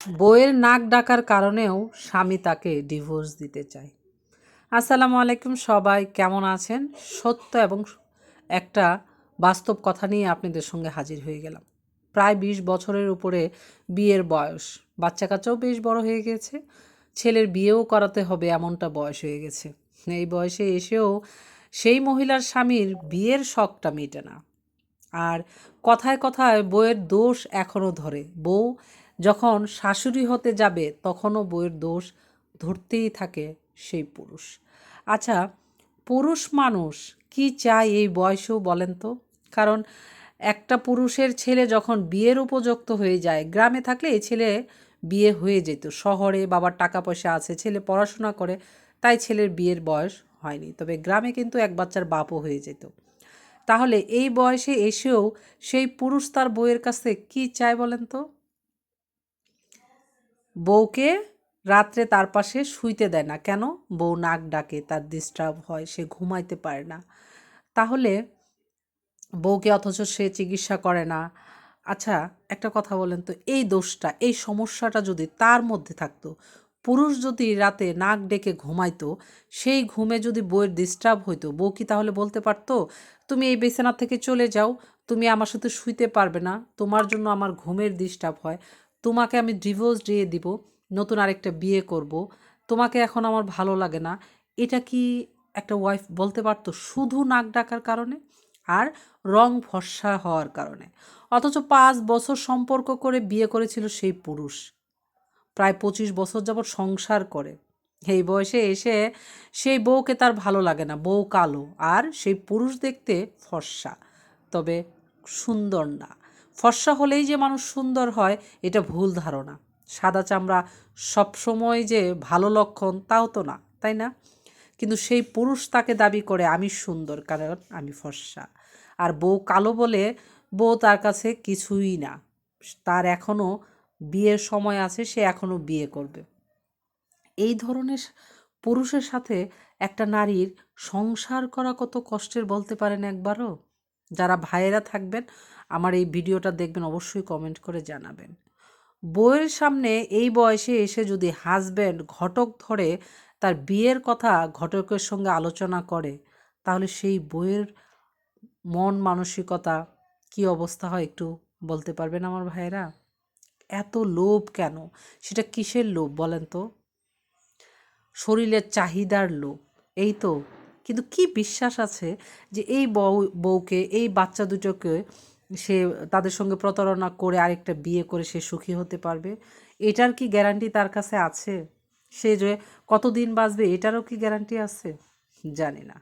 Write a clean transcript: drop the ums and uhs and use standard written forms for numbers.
বউয়ের নাক ডাকার কারণেও স্বামী তাকে ডিভোর্স দিতে চায়। আসসালামু আলাইকুম, সবাই কেমন আছেন? সত্য এবং একটা বাস্তব কথা নিয়ে আপনাদের সঙ্গে হাজির হয়ে গেলাম। প্রায় 20 বছরের উপরে বিয়ের বয়স, বাচ্চা কাচ্চাও বেশ বড় হয়ে গেছে, ছেলের বিয়েও করাতে হবে এমনটা বয়স হয়ে গেছে। এই বয়সে এসেও সেই মহিলার স্বামীর বিয়ের শখটা মেটে না। আর কথায় কথায় বউয়ের দোষ এখনও ধরে। বউ যখন শাশুড়ি হতে যাবে তখনও বউয়ের দোষ ধরতেই থাকে সেই পুরুষ। আচ্ছা, পুরুষ মানুষ কি চায় এই বয়সেও বলেন তো? কারণ একটা পুরুষের ছেলে যখন বিয়ের উপযুক্ত হয়ে যায়, গ্রামে থাকলে এই ছেলে বিয়ে হয়ে যেত, শহরে বাবার টাকা পয়সা আছে, ছেলে পড়াশোনা করে, তাই ছেলের বিয়ের বয়স হয়নি। তবে গ্রামে কিন্তু এক বাচ্চার বাপও হয়ে যেত। তাহলে এই বয়সে এসেও সেই পুরুষ তার বউয়ের কাছে কি চায় বলেন তো? বউকে রাত্রে তার পাশে শুইতে দেয় না। কেন? বউ নাক ডাকে, তার ডিস্টার্ব হয়, সে ঘুমাইতে পারে না। তাহলে বউকে অথচ সে চিকিৎসা করে না। আচ্ছা, একটা কথা বলেন তো, এই দোষটা, এই সমস্যাটা যদি তার মধ্যে থাকতো, পুরুষ যদি রাতে নাক ডেকে ঘুমাইতো, সেই ঘুমে যদি বউয়ের ডিস্টার্ব হইতো, বউ কি তাহলে বলতে পারতো, তুমি এই বিছানা থেকে চলে যাও, তুমি আমার সাথে শুইতে পারবে না, তোমার জন্য আমার ঘুমের ডিস্টার্ব হয়, তোমাকে আমি ডিভোর্স দিয়ে দিব, নতুন আরেকটা বিয়ে করব, তোমাকে এখন আমার ভালো লাগে না? এটা কি একটা ওয়াইফ বলতে পারতো শুধু নাক ডাকার কারণে আর রং ফর্সা হওয়ার কারণে? অথচ 5 বছর সম্পর্ক করে বিয়ে করেছিল সেই পুরুষ, প্রায় 25 বছর যাবৎ সংসার করে। এই বয়সে এসে সেই বউকে তার ভালো লাগে না, বউ কালো আর সেই পুরুষ দেখতে ফর্সা, তবে সুন্দর না। ফর্সা হলেই যে মানুষ সুন্দর হয় এটা ভুল ধারণা। সাদা চামড়া সবসময় যে ভালো লক্ষণ তাও তো না, তাই না? কিন্তু সেই পুরুষ তাকে দাবি করে আমি সুন্দর কারণ আমি ফর্সা, আর বউ কালো বলে বউ তার কাছে কিছুই না। তার এখনও বিয়ের সময় আছে, সে এখনও বিয়ে করবে। এই ধরনের পুরুষের সাথে একটা নারীর সংসার করা কত কষ্টের বলতে পারেন একবারও? যারা ভাইয়েরা থাকবেন আমার এই ভিডিওটা দেখবেন, অবশ্যই কমেন্ট করে জানাবেন। বউয়ের সামনে এই বয়সে এসে যদি হাজব্যান্ড ঘটক ধরে তার বিয়ের কথা ঘটকের সঙ্গে আলোচনা করে, তাহলে সেই বউয়ের মন মানসিকতা কি অবস্থা হয় একটু বলতে পারবেন আমার ভাইয়েরা? এত লোভ কেন? সেটা কিসের লোভ বলেন তো? শরীরের চাহিদার লোভ, এই তো। কিন্তু কি বিশ্বাস আছে যে এই বউকে, এই বাচ্চা দুটোকে সে তাদের সঙ্গে প্রতারণা করে আরেকটা বিয়ে করে সে সুখী হতে পারবে? এটার কি গ্যারান্টি তার কাছে আছে? সে যে কতদিন বাঁচবে এটারও কি গ্যারান্টি আছে? জানি না।